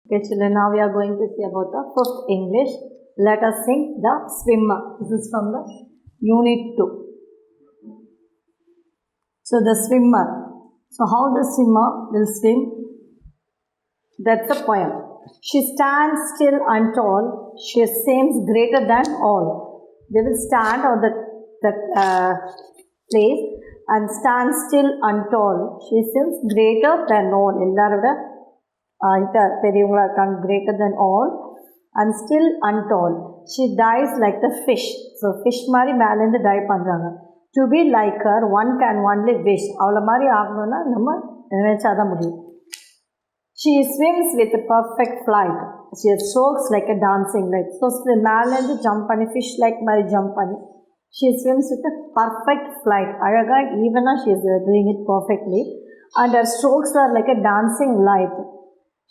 Okay, children, now we are going to see about the fifth English. Let us sing the swimmer. This is from the unit 2. So the swimmer. So how the swimmer will swim? That's the poem. She stands still and tall. She seems greater than all. They will stand on the place and stand still and tall. She seems greater than all. எல்லாரோட பெரியவங்களா இருக்காங்க, greater than all and still untall. She dives like the fish. So fish மாதிரி மேலேருந்து dive பண்ணுறாங்க. To be like her, one can only wish. அவளை மாதிரி ஆகணும்னா நம்ம நினைச்சாதான் முடியும். She swims with a perfect flight. She strokes like a dancing light. So மேலேருந்து jump பண்ணி fish like மாதிரி jump பண்ணி she swims with a perfect flight. அழகா ஈவனாக she is doing it perfectly. And her strokes are like a dancing light.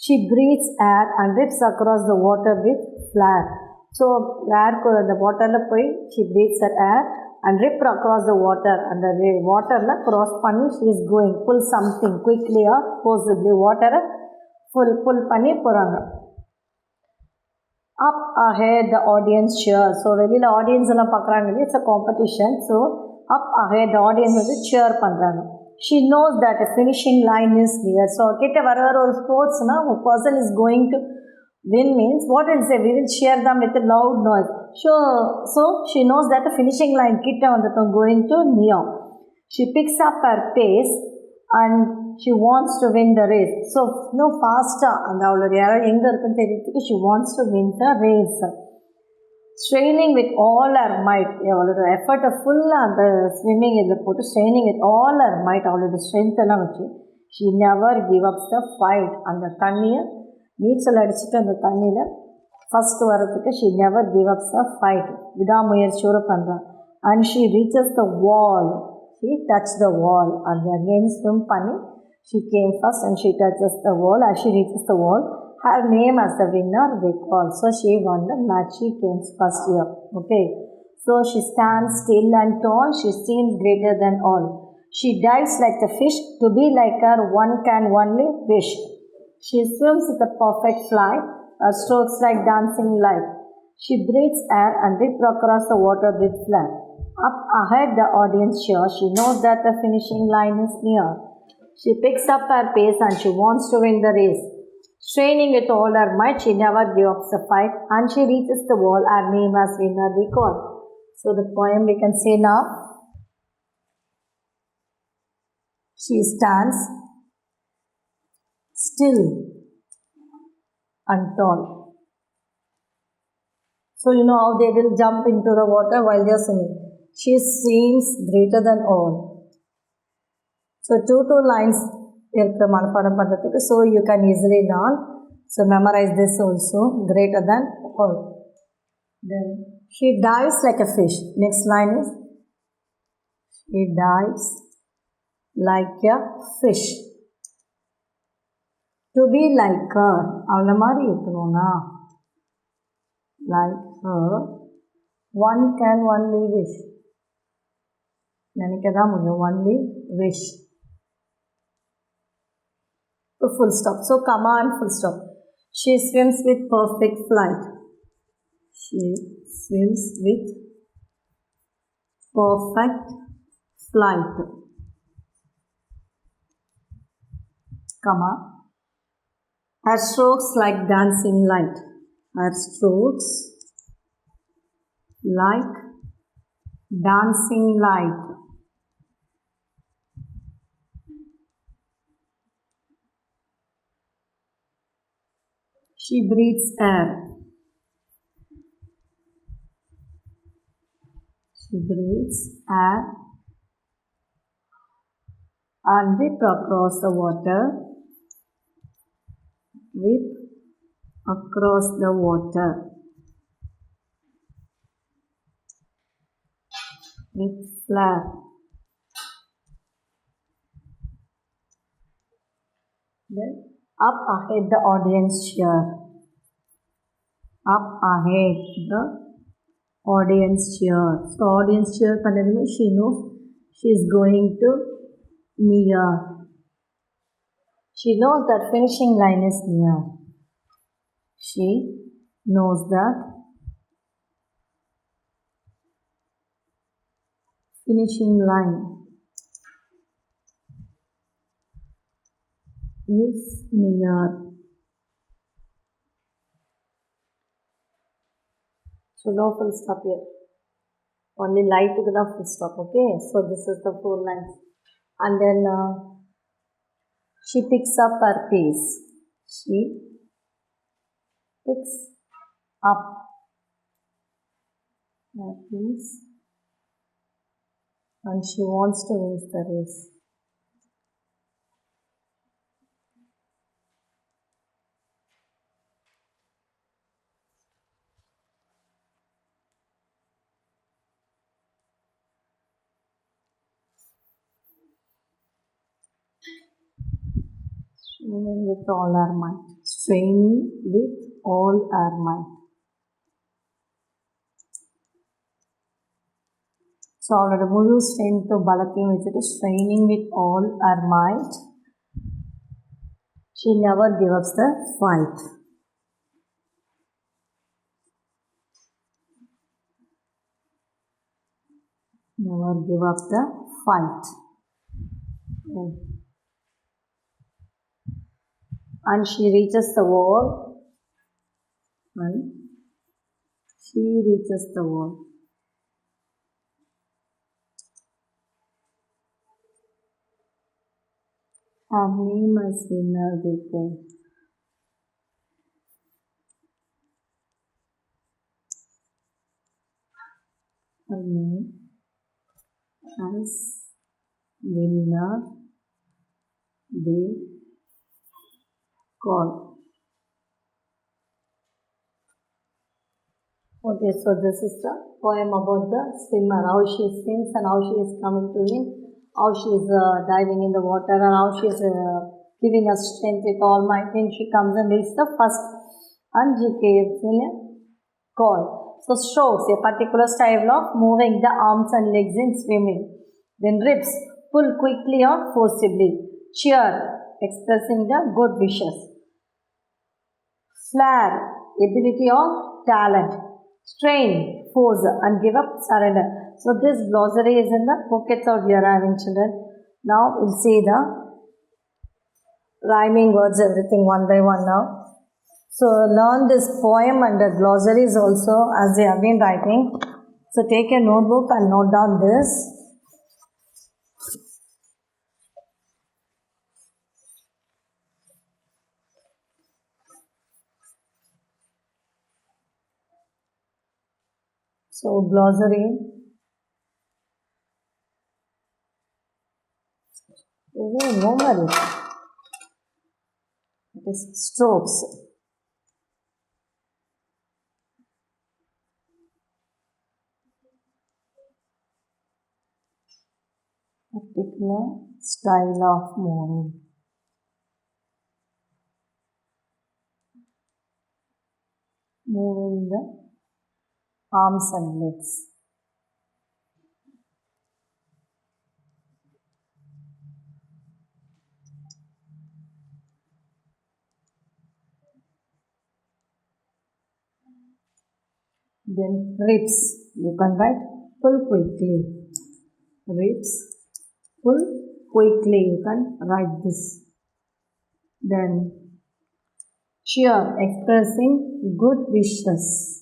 She breathes air and rips across the water with flair. So air the water la poi she breathes her air and rip across the water, and the water la cross panni she is going pull something quickly or forcibly water pull panni poranga. Up ahead the audience cheers. So வெளியில audience எல்லாம் பார்க்குறாங்க, it's a competition. So up ahead the audience வந்து cheer பண்ணுறாங்க. She knows that a finishing line is near. So கிட்ட வர ஒரு ஸ்போர்ட்ஸ்னா a person is going to win means what will say, we will cheer them with a loud noise. So she knows that the finishing line கிட்ட வந்துட்டோம், going to near. She picks up her pace and she wants to win the race. So no faster and அவளுடைய இடம் எங்கே இருக்குன்னு தெரியுதுக்கு she wants to win the race. Straining with all her might, அவளோட எஃபர்ட்டை ஃபுல்லாக அந்த swimming இதில் போட்டு straining with all her might, அவளோட ஸ்ட்ரென்த் எல்லாம் வச்சு she never give up the fight. அந்த தண்ணியை நீச்சல் அடிச்சுட்டு அந்த தண்ணியில் ஃபஸ்ட்டு வரதுக்கு she never give up the fight, விடாமுயற்சியோடு பண்ணுறான். And she reaches the wall. She touched the wall and again swim பண்ணி she came first and she touches the wall. As she reaches the wall, her name as the winner they call. So she won the match. She came first here. Okay. So she stands still and tall. She seems greater than all. She dives like the fish. To be like her, one can only wish. She swims with a perfect flight. Her strokes like dancing light. She breathes air and rips across the water with flair. Up ahead the audience cheers. She knows that the finishing line is near. She picks up her pace and she wants to win the race. Straining with all her might, she never gives up the fight, and she reaches the wall. Her name as winner we call. So the poem we can say now. She stands still and tall. So you know how they will jump into the water while they are swimming. She seems greater than all. So two lines irukku manapadam pandradhukku, so you can easily learn. So memorize this also, greater than all. Then she dives like a fish. Next line is she dives like a fish. To be like her, avla mari irukona, like her, one can only wish. Nenikada mudiyum, only wish. Full stop. So comma and full stop. She swims with perfect flight. She swims with perfect flight. Comma. Her strokes like dancing light. Her strokes like dancing light. She breathes air. She breathes air and rip across the water. Rip across the water. With flair. Then up ahead the audience cheer. Up ahead the audience cheer. So audience cheer பண்ணதுமே she knows she is going to near. She knows that finishing line is near. She knows that finishing line is near. So no full stop here. Only light to the full stop. Okay. So this is the 4 lines. And then she picks up her pace. She picks up her pace. And she wants to win the race. Straining with all our might. Straining with all our might. So அவளோட முழு strength பலத்தையும் வச்சுட்டு straining with all her might. She never gives up the fight. Never give up the fight. And she reaches the wall. And she reaches the wall. Her name is winner Deepu. Her name as winner they call. Okay, so this is the poem about the swimmer, how she swims and how she is coming to him, how she is diving in the water and how she is giving us strength with all might, and she comes and reaches the first and she gives in a call. So strokes, a particular style of moving the arms and legs in swimming. Then ribs, pull quickly or forcibly. Cheer, expressing the good wishes. Flare, ability or talent. Strain, force, and give up, surrender. So this glossary is in the pockets out we are having, children. Now we'll see the rhyming words, everything one by one now. So learn this poem and the glossaries also as they have been writing. So take a notebook and note down this. So glossary is a normal. It is strokes. Particular style of moving. Moving the arms and legs. Then ribs, you can write pull quickly. Ribs, pull quickly, you can write this. Then cheer, expressing good wishes.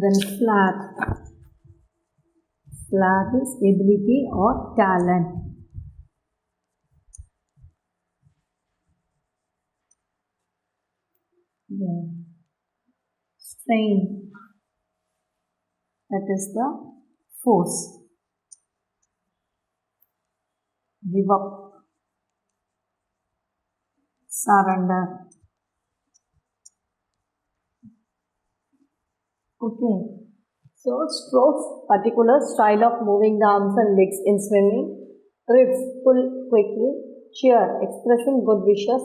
Then flap. Flap is ability or talent. Then strain. That is the force. Give up. Surrender. Okay. So strokes, particular style of moving the arms and legs in swimming. Ribs, pull quickly. Cheer, expressing good wishes.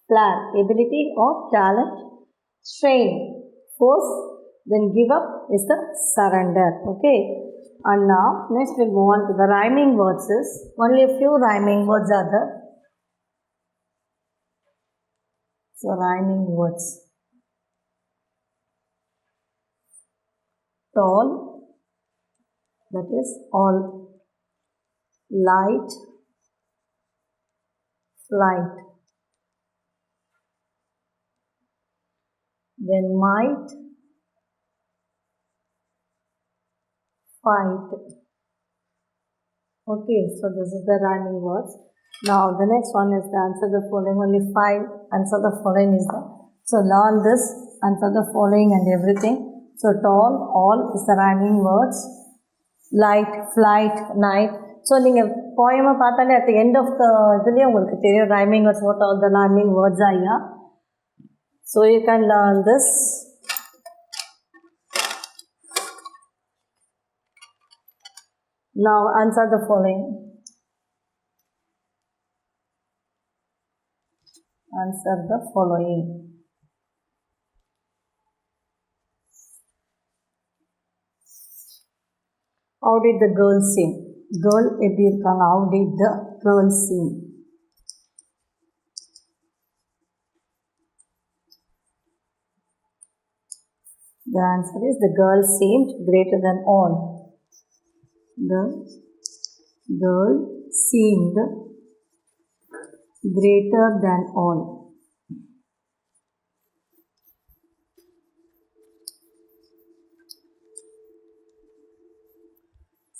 Flare, ability or talent. Strain, force, then give up is the surrender. Okay. And now next we'll move on to the rhyming words. Is only a few rhyming words are there. So rhyming words. Tall, that is all. Light, flight. Then might, fight. Okay, so this is the rhyming words. Now the next one is the answer the following. Only 5 answer the following is the. So learn this, answer the following and everything. So tall, all is the rhyming words. Light, flight, night. So நீங்கள் poem பார்த்தாலே at the end of the இதுலேயே உங்களுக்கு தெரியும் rhyming words, what all the rhyming words are here. So you can learn this. Now answer the following. Answer the following. How did the girl sing? Girl எப்படி இருக்காங்க? How did the girl sing? The answer is the girl seemed greater than all. The girl seemed greater than all.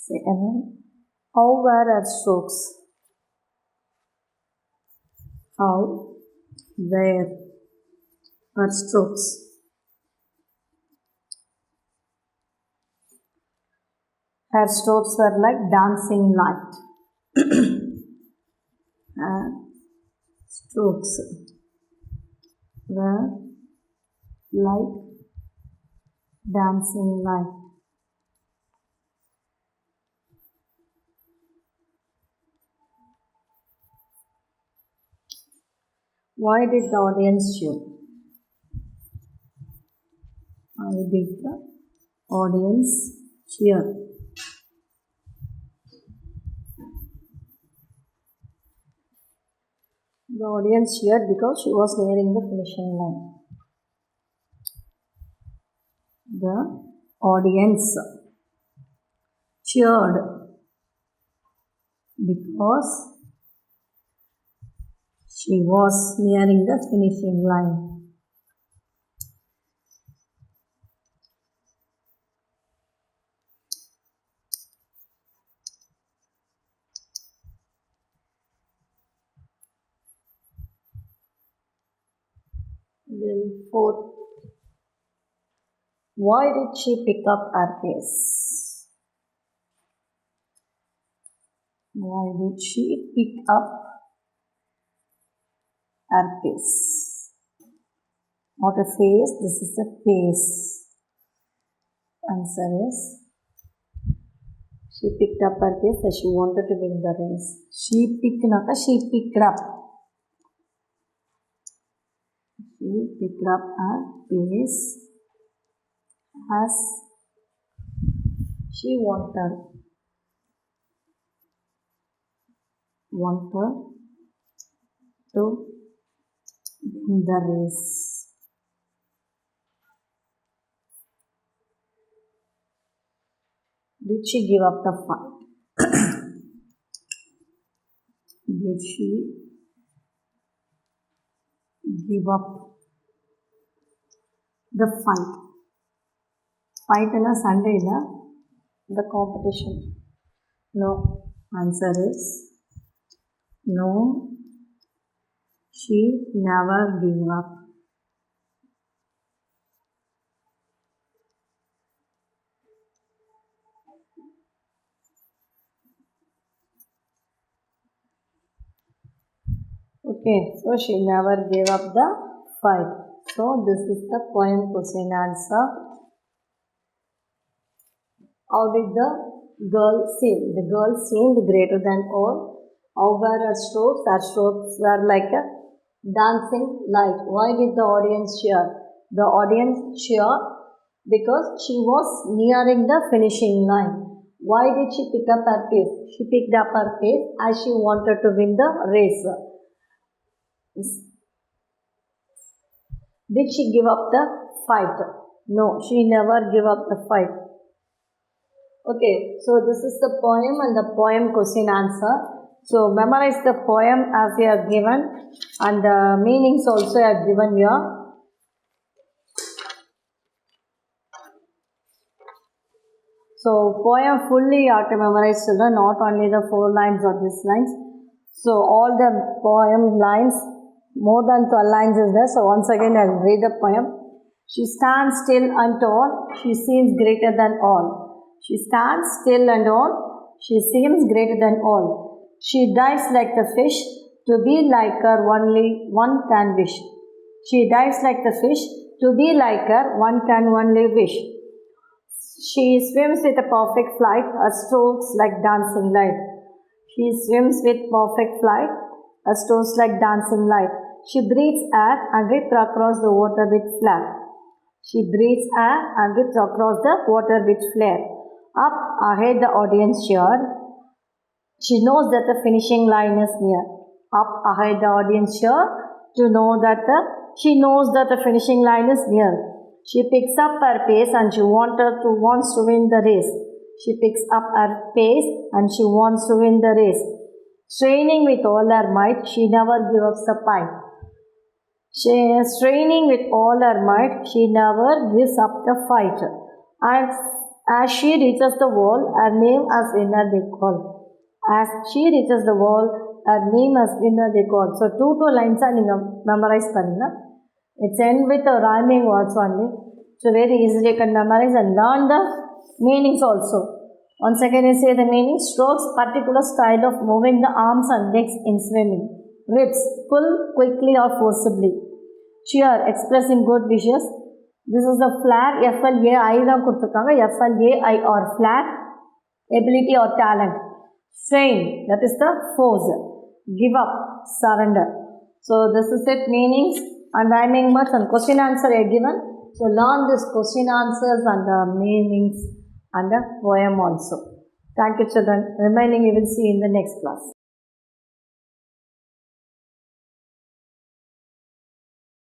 Second one. How were her strokes? How were her strokes? Her strokes were like dancing light. Her strokes were like dancing light. Why did the audience cheer? Why did the audience cheer? The audience cheered because she was nearing the finishing line. The audience cheered because she was nearing the finishing line. Then fourth, why did she pick up her pace? Why did she pick up her pace? Not a phase, this is a pace. Answer is she picked up her pace as she wanted to win the race. She picked up. She picked up her pace as she wanted to win the race. Did she give up the fight? Did she give up the fight? Fight in a Sunday, the competition. No. Answer is no. She never gave up. Okay, so she never gave up the fight. So this is the poem question answer. How did the girl sing? The girl seemed greater than all. How were her strokes? Her strokes were like a dancing light. Why did the audience cheer? the audience cheer because she was nearing the finishing line. Why did she pick up her pace? She picked up her pace as she wanted to win the race. Did she give up the fight? No, she never gave up the fight. Okay, so this is the poem and the poem question answer. So memorize the poem as they are given and the meanings also are given here. So poem fully you have to memorize, children, not only the 4 lines or these lines. So all the poem lines, more than 12 lines is there. So once again I will read the poem. She stands still and tall, she seems greater than all. She stands still and all, she seems greater than all. She dives like the fish, to be like her only one can wish. She dives like the fish, to be like her one can only wish. She swims with a perfect flight, her strokes like dancing light. She swims with perfect flight, her strokes like dancing light. She breathes air and rips across the water with flare. She breathes air and rips across the water with flare. Up ahead the audience cheered. She knows that the finishing line is near. Up ahead the audience cheered to know that she knows that the finishing line is near. She picks up her pace and she wants to win the race. She picks up her pace and she wants to win the race. Straining with all her might, she never gives up the fight. Straining with all her might, she never gives up the fight. And as she reaches the wall, her name as winner they call. As she reaches the wall, her name as winner they call. So 2 lines are memorize panna. It's end with a rhyming words only. So very easily you can memorize and learn the meanings also. Once again I say the meaning. Strokes, particular style of moving the arms and legs in swimming. Rips, pull quickly or forcibly. Cheer, expressing good wishes. This is the flare, FLAI தான் கொடுத்துருக்காங்க, FLAI or flare, ability or talent. Strain, that is the force. Give up, surrender. So this is it, meanings and rhyming words and question answer are given. So learn this question answers and the meanings and the poem also. Thank you, children. Remaining you will see in the next class.